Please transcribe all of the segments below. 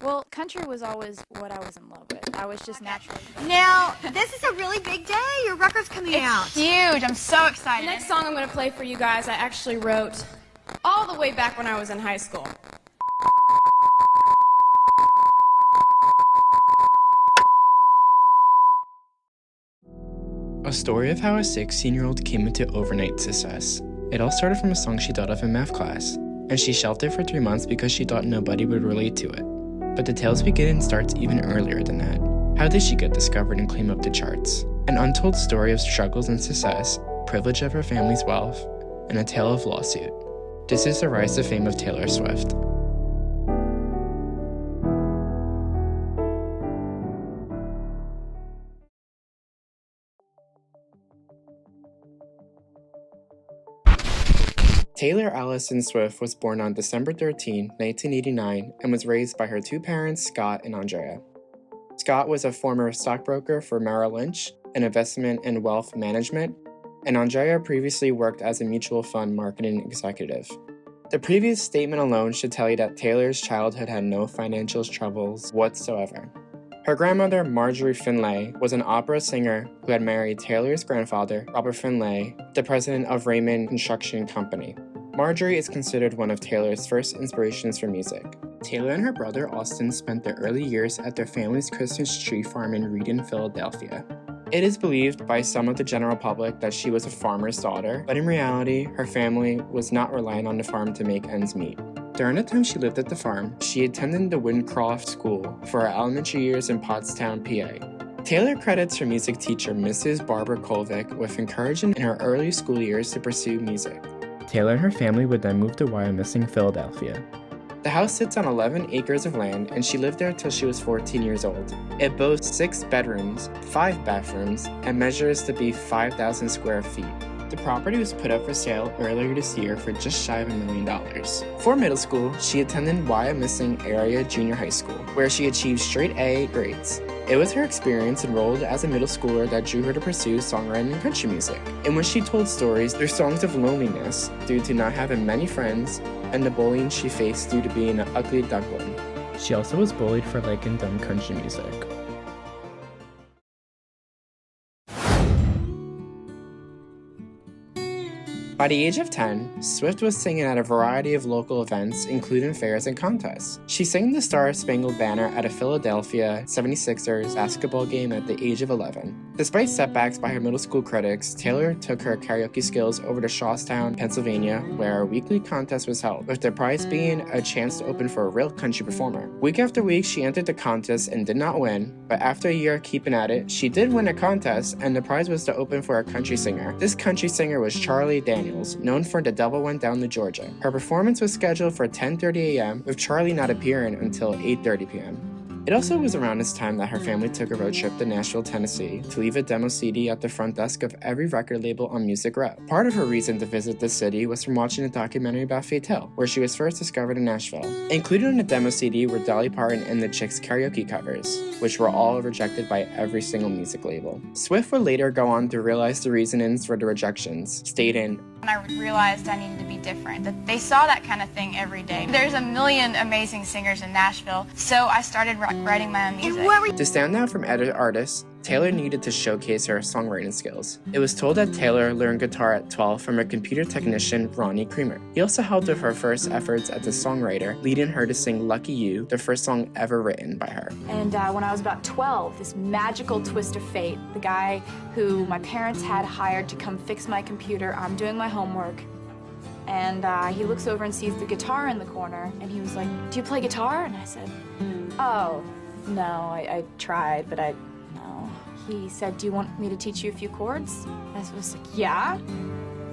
Well, country was always what I was in love with. I was just naturally. Now, this is a really big day. Your record's coming out. It's huge. I'm so The excited. next song I'm going to play for you guys, I actually wrote all the way back when I was in high school. A story of how a 16-year-old came into overnight success. It all started from a song she thought of in math class, and she shelved it for 3 months because she thought nobody would relate to it. But the tales begin starts even earlier than that. How did she get discovered and climb up the charts? An untold story of struggles and success, privilege of her family's wealth, and a tale of lawsuit. This is the rise to fame of Taylor Swift. Taylor Allison Swift was born on December 13, 1989, and was raised by her two parents, Scott and Andrea. Scott was a former stockbroker for Merrill Lynch, an investment and wealth management, and Andrea previously worked as a mutual fund marketing executive. The previous statement alone should tell you that Taylor's childhood had no financial troubles whatsoever. Her grandmother, Marjorie Finlay, was an opera singer who had married Taylor's grandfather, Robert Finlay, the president of Raymond Construction Company. Marjorie is considered one of Taylor's first inspirations for music. Taylor and her brother Austin spent their early years at their family's Christmas tree farm in Reading, Philadelphia. It is believed by some of the general public that she was a farmer's daughter, but in reality, her family was not reliant on the farm to make ends meet. During the time she lived at the farm, she attended the Wincroft School for her elementary years in Pottstown, PA. Taylor credits her music teacher, Mrs. Barbara Kolvick, with encouragement in her early school years to pursue music. Taylor and her family would then move to Wyomissing, Philadelphia. The house sits on 11 acres of land, and she lived there until she was 14 years old. It boasts 6 bedrooms, 5 bathrooms, and measures to be 5,000 square feet. The property was put up for sale earlier this year for just shy of $1 million. For middle school, she attended Wyomissing Area Junior High School, where she achieved straight A grades. It was her experience enrolled as a middle schooler that drew her to pursue songwriting and country music, in which she told stories through songs of loneliness due to not having many friends and the bullying she faced due to being an ugly duckling. She also was bullied for liking dumb country music. By the age of 10, Swift was singing at a variety of local events, including fairs and contests. She sang the Star Spangled Banner at a Philadelphia 76ers basketball game at the age of 11. Despite setbacks by her middle school critics, Taylor took her karaoke skills over to Shawstown, Pennsylvania, where a weekly contest was held, with the prize being a chance to open for a real country performer. Week after week, she entered the contest and did not win, but after a year of keeping at it, she did win a contest, and the prize was to open for a country singer. This country singer was Charlie Daniels, known for The Devil Went Down to Georgia. Her performance was scheduled for 10:30 a.m., with Charlie not appearing until 8:30 p.m. It also was around this time that her family took a road trip to Nashville, Tennessee, to leave a demo CD at the front desk of every record label on Music Row. Part of her reason to visit the city was from watching a documentary about Fatale, where she was first discovered in Nashville. Included in the demo CD were Dolly Parton and the Chicks karaoke covers, which were all rejected by every single music label. Swift would later go on to realize the reasonings for the rejections, stating, And I realized I needed to be different, that they saw that kind of thing every day. There's a million amazing singers in Nashville, so I started writing my own music. To stand out from other artists, Taylor needed to showcase her songwriting skills. It was told that Taylor learned guitar at 12 from her computer technician, Ronnie Creamer. He also helped with her first efforts as a songwriter, leading her to sing Lucky You, the first song ever written by her. And when I was about 12, this magical twist of fate, the guy who my parents had hired to come fix my computer, I'm doing my homework, and he looks over and sees the guitar in the corner, and he was like, "Do you play guitar?" And I said, "Oh, no, I tried, but no." He said, "Do you want me to teach you a few chords?" I was like, "Yeah,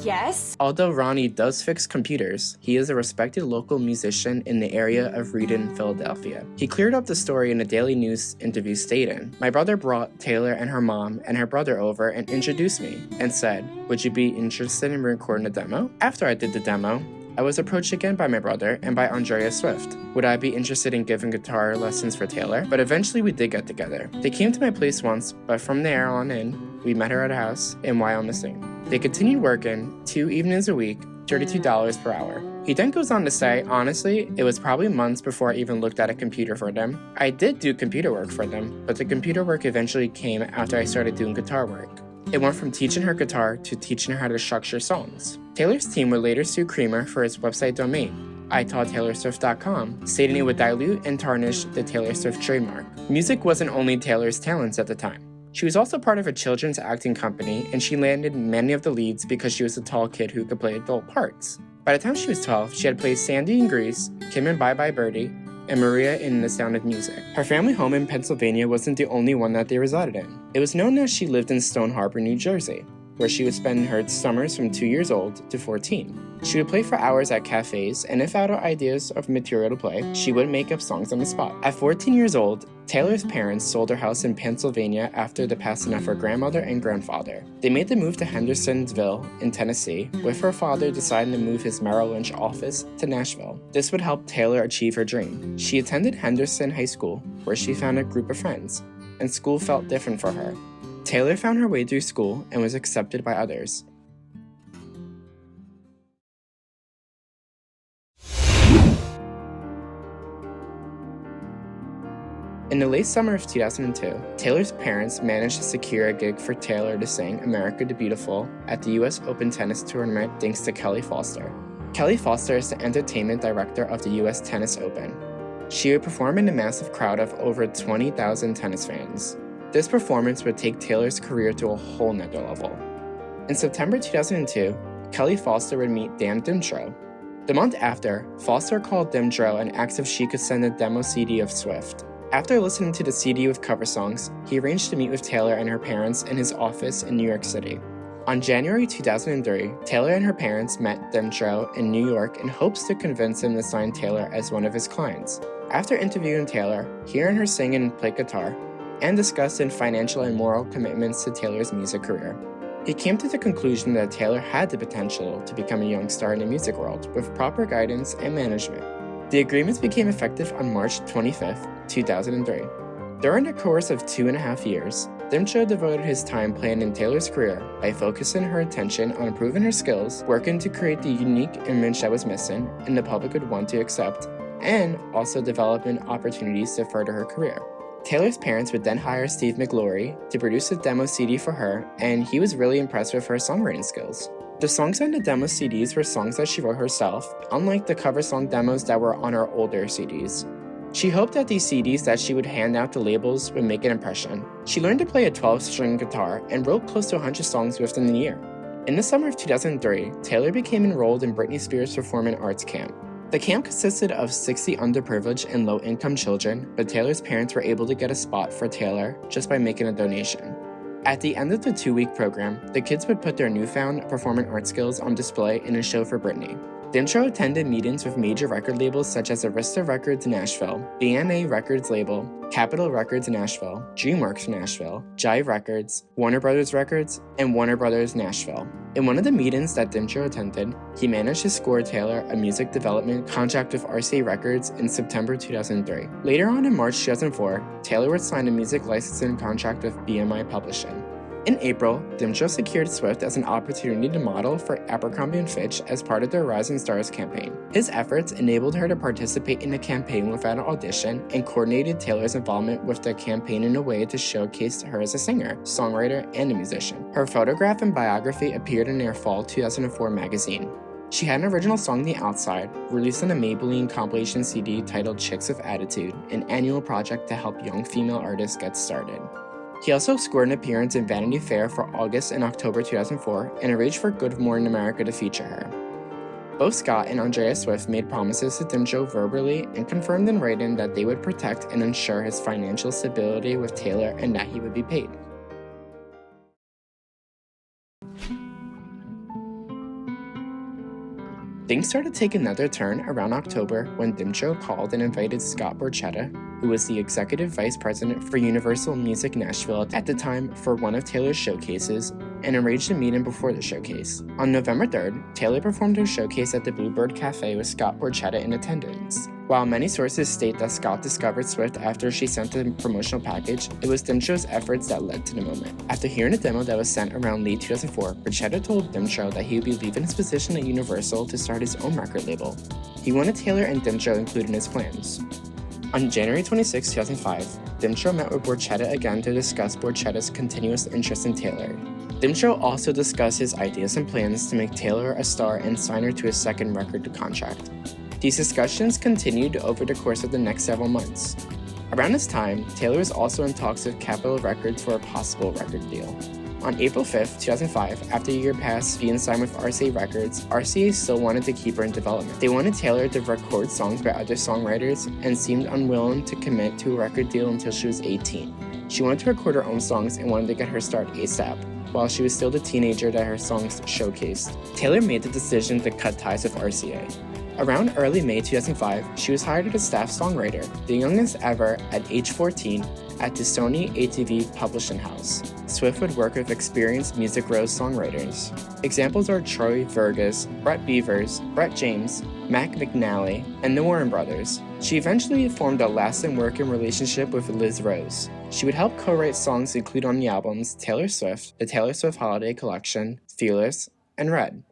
yes." Although Ronnie does fix computers, he is a respected local musician in the area of Reading, Philadelphia. He cleared up the story in a Daily News interview stating, "My brother brought Taylor and her mom and her brother over and introduced me and said, 'Would you be interested in recording a demo?' After I did the demo, I was approached again by my brother and by Andrea Swift. Would I be interested in giving guitar lessons for Taylor? But eventually we did get together. They came to my place once, but from there on in, we met her at a house in Wyomissing. They continued working 2 evenings a week, $32 per hour. He then goes on to say, honestly, it was probably months before I even looked at a computer for them. I did do computer work for them, but the computer work eventually came after I started doing guitar work. It went from teaching her guitar to teaching her how to structure songs. Taylor's team would later sue Creamer for his website domain, iTaughtTaylorSwift.com, stating it would dilute and tarnish the Taylor Swift trademark. Music wasn't only Taylor's talents at the time. She was also part of a children's acting company, and she landed many of the leads because she was a tall kid who could play adult parts. By the time she was 12, she had played Sandy in Grease, Kim in Bye Bye Birdie, and Maria in The Sound of Music. Her family home in Pennsylvania wasn't the only one that they resided in. It was known as she lived in Stone Harbor, New Jersey, where she would spend her summers from 2 years old to 14. She would play for hours at cafes, and if out of ideas of material to play, she would make up songs on the spot. At 14 years old, Taylor's parents sold her house in Pennsylvania after the passing of her grandmother and grandfather. They made the move to Hendersonville in Tennessee, with her father deciding to move his Merrill Lynch office to Nashville. This would help Taylor achieve her dream. She attended Henderson High School, where she found a group of friends, and school felt different for her. Taylor found her way through school and was accepted by others. In the late summer of 2002, Taylor's parents managed to secure a gig for Taylor to sing America the Beautiful at the US Open Tennis Tournament thanks to Kelly Foster. Kelly Foster is the entertainment director of the US Tennis Open. She would perform in a massive crowd of over 20,000 tennis fans. This performance would take Taylor's career to a whole nother level. In September 2002, Kelly Foster would meet Dan Dimtro. The month after, Foster called Dimtro and asked if she could send a demo CD of Swift. After listening to the CD with cover songs, he arranged to meet with Taylor and her parents in his office in New York City. On January 2003, Taylor and her parents met Dimtro in New York in hopes to convince him to sign Taylor as one of his clients. After interviewing Taylor, hearing her sing and play guitar, and discussing financial and moral commitments to Taylor's music career, he came to the conclusion that Taylor had the potential to become a young star in the music world with proper guidance and management. The agreements became effective on March 25, 2003. During the course of 2.5 years, Dimtro devoted his time playing in Taylor's career by focusing her attention on improving her skills, working to create the unique image that was missing and the public would want to accept, and also developing opportunities to further her career. Taylor's parents would then hire Steve McGlory to produce a demo CD for her, and he was really impressed with her songwriting skills. The songs on the demo CDs were songs that she wrote herself, unlike the cover song demos that were on her older CDs. She hoped that these CDs that she would hand out to labels would make an impression. She learned to play a 12-string guitar and wrote close to 100 songs within the year. In the summer of 2003, Taylor became enrolled in Britney Spears' Performing Arts Camp. The camp consisted of 60 underprivileged and low-income children, but Taylor's parents were able to get a spot for Taylor just by making a donation. At the end of the 2-week program, the kids would put their newfound performing arts skills on display in a show for Britney. Dimtro attended meetings with major record labels such as Arista Records Nashville, BMA Records label, Capitol Records Nashville, DreamWorks Nashville, Jive Records, Warner Brothers Records, and Warner Brothers Nashville. In one of the meetings that Dimtro attended, he managed to score Taylor a music development contract with RCA Records in September 2003. Later on in March 2004, Taylor would sign a music licensing contract with BMI Publishing. In April, Dimtro secured Swift as an opportunity to model for Abercrombie & Fitch as part of their Rising Stars campaign. His efforts enabled her to participate in the campaign without an audition and coordinated Taylor's involvement with the campaign in a way to showcase her as a singer, songwriter, and a musician. Her photograph and biography appeared in their fall 2004 magazine. She had an original song, The Outside, released on a Maybelline compilation CD titled Chicks with Attitude, an annual project to help young female artists get started. He also scored an appearance in Vanity Fair for August and October 2004 and arranged for Good Morning America to feature her. Both Scott and Andrea Swift made promises to Dimtro verbally and confirmed in writing that they would protect and ensure his financial stability with Taylor and that he would be paid. Things started to take another turn around October when Dimtro called and invited Scott Borchetta, who was the executive vice president for Universal Music Nashville at the time, for one of Taylor's showcases, and arranged a meeting before the showcase. On November 3rd, Taylor performed her showcase at the Bluebird Cafe with Scott Borchetta in attendance. While many sources state that Scott discovered Swift after she sent the promotional package, it was Dimtro's efforts that led to the moment. After hearing a demo that was sent around late 2004, Borchetta told Dimtro that he would be leaving his position at Universal to start his own record label. He wanted Taylor and Dimtro included in his plans. On January 26, 2005, Dimtro met with Borchetta again to discuss Borchetta's continuous interest in Taylor. Dimtro also discussed his ideas and plans to make Taylor a star and sign her to his second record contract. These discussions continued over the course of the next several months. Around this time, Taylor was also in talks with Capitol Records for a possible record deal. On April 5, 2005, after a year passed being signed with RCA Records, RCA still wanted to keep her in development. They wanted Taylor to record songs by other songwriters and seemed unwilling to commit to a record deal until she was 18. She wanted to record her own songs and wanted to get her start ASAP, while she was still the teenager that her songs showcased. Taylor made the decision to cut ties with RCA. Around early May 2005, she was hired as a staff songwriter, the youngest ever at age 14, at the Sony ATV publishing house. Swift would work with experienced Music Rose songwriters. Examples are Troy Verges, Brett Beavers, Brett James, Mac McNally, and the Warren Brothers. She eventually formed a lasting working relationship with Liz Rose. She would help co-write songs included on the albums Taylor Swift, the Taylor Swift Holiday Collection, Fearless, and Red.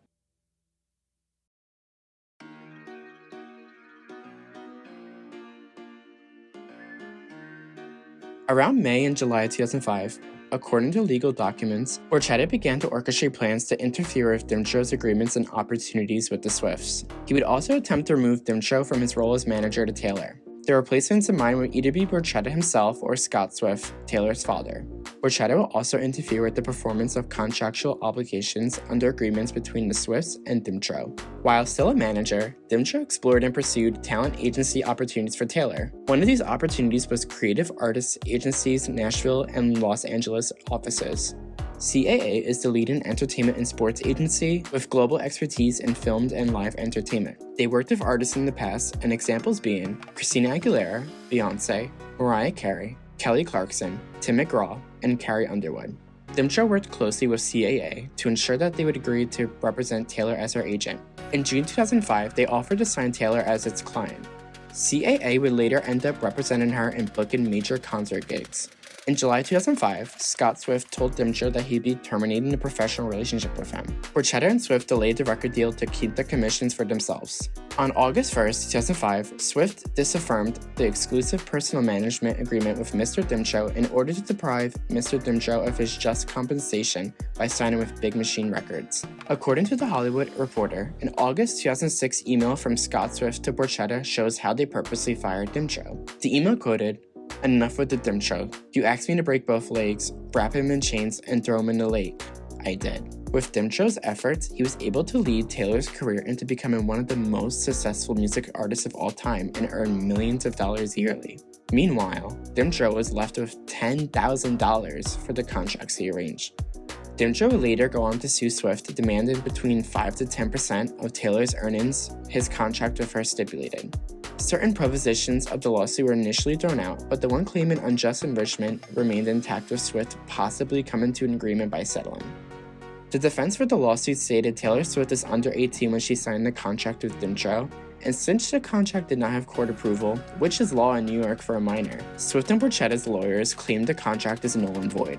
Around May and July 2005, according to legal documents, Borchetta began to orchestrate plans to interfere with Dimtro's agreements and opportunities with the Swifts. He would also attempt to remove Dimtro from his role as manager to Taylor. The replacements in mind would either be Borchetta himself or Scott Swift, Taylor's father. Borchetta will also interfere with the performance of contractual obligations under agreements between the Swifts and Dimtro. While still a manager, Dimtro explored and pursued talent agency opportunities for Taylor. One of these opportunities was Creative Artists Agency's Nashville and Los Angeles offices. CAA is the leading entertainment and sports agency with global expertise in filmed and live entertainment. They worked with artists in the past, and examples being Christina Aguilera, Beyonce, Mariah Carey, Kelly Clarkson, Tim McGraw, and Carrie Underwood. Dimtro worked closely with CAA to ensure that they would agree to represent Taylor as her agent. In June 2005, they offered to sign Taylor as its client. CAA would later end up representing her and booking major concert gigs. In July 2005, Scott Swift told Dimtro that he'd be terminating the professional relationship with him. Borchetta and Swift delayed the record deal to keep the commissions for themselves. On August 1, 2005, Swift disaffirmed the exclusive personal management agreement with Mr. Dimtro in order to deprive Mr. Dimtro of his just compensation by signing with Big Machine Records. According to The Hollywood Reporter, an August 2006 email from Scott Swift to Borchetta shows how they purposely fired Dimtro. The email quoted, "Enough with the Dimtro. You asked me to break both legs, wrap him in chains, and throw him in the lake. I did." With Dimtro's efforts, he was able to lead Taylor's career into becoming one of the most successful music artists of all time and earn millions of dollars yearly. Meanwhile, Dimtro was left with $10,000 for the contracts he arranged. Dimtro would later go on to sue Swift, demanding between 5 to 10% of Taylor's earnings his contract with her stipulated. Certain provisions of the lawsuit were initially thrown out, but the one claiming unjust enrichment remained intact, with Swift possibly coming to an agreement by settling. The defense for the lawsuit stated Taylor Swift is under 18 when she signed the contract with Dimtro, and since the contract did not have court approval, which is law in New York for a minor, Swift and Borchetta's lawyers claimed the contract is null and void.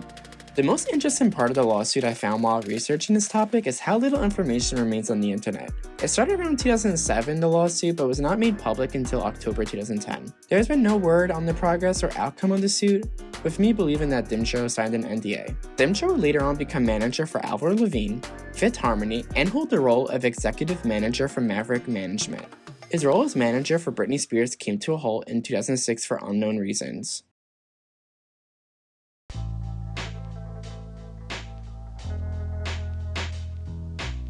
The most interesting part of the lawsuit I found while researching this topic is how little information remains on the internet. It started around 2007, the lawsuit, but was not made public until October 2010. There has been no word on the progress or outcome of the suit, with me believing that Dimtro signed an NDA. Dimtro would later on become manager for Avril Lavigne, Fifth Harmony, and hold the role of executive manager for Maverick Management. His role as manager for Britney Spears came to a halt in 2006 for unknown reasons.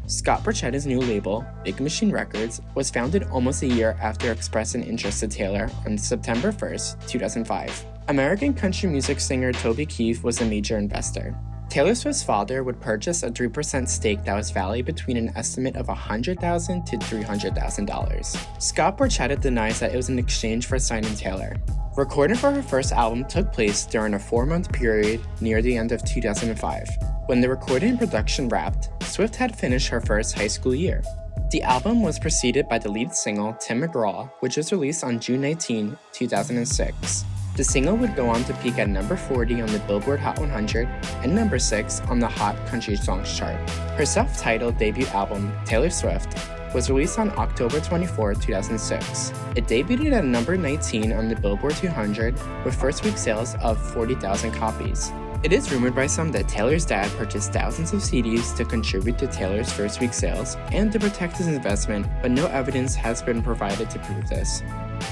Scott Borchetta's new label, Big Machine Records, was founded almost a year after expressing interest to Taylor on September 1, 2005. American country music singer Toby Keith was a major investor. Taylor Swift's father would purchase a 3% stake that was valued between an estimate of $100,000 to $300,000. Scott Borchetta denies that it was in exchange for signing Taylor. Recording for her first album took place during a 4-month period near the end of 2005. When the recording and production wrapped, Swift had finished her first high school year. The album was preceded by the lead single, Tim McGraw, which was released on June 19, 2006. The single would go on to peak at number 40 on the Billboard Hot 100 and number 6 on the Hot Country Songs chart. Her self-titled debut album, Taylor Swift, was released on October 24, 2006. It debuted at number 19 on the Billboard 200 with first week sales of 40,000 copies. It is rumored by some that Taylor's dad purchased thousands of CDs to contribute to Taylor's first week sales and to protect his investment, but no evidence has been provided to prove this.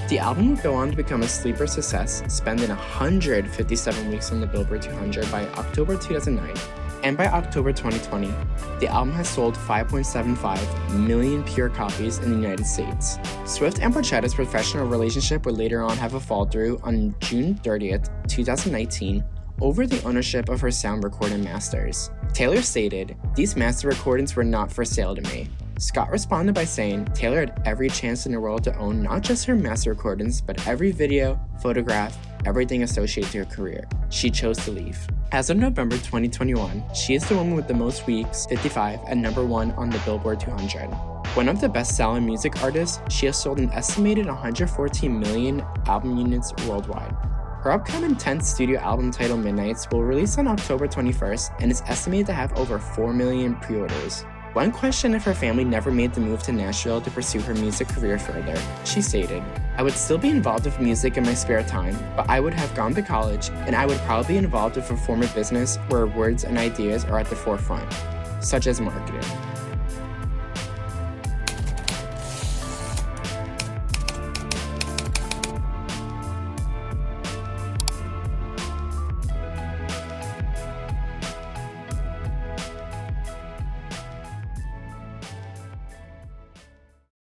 The album would go on to become a sleeper success, spending 157 weeks on the Billboard 200 by October 2009. And by October 2020, the album has sold 5.75 million pure copies in the United States. Swift and Borchetta's professional relationship would later on have a fall-through on June 30th, 2019, over the ownership of her sound recording masters. Taylor stated, "These master recordings were not for sale to me." Scott responded by saying Taylor had every chance in the world to own not just her master recordings, but every video, photograph, everything associated to her career. She chose to leave. As of November 2021, she is the woman with the most weeks, 55, at number 1 on the Billboard 200. One of the best-selling music artists, she has sold an estimated 114 million album units worldwide. Her upcoming 10th studio album titled Midnights will release on October 21st and is estimated to have over 4 million pre-orders. When questioned if her family never made the move to Nashville to pursue her music career further, she stated, "I would still be involved with music in my spare time, but I would have gone to college and I would probably be involved with a form of business where words and ideas are at the forefront, such as marketing."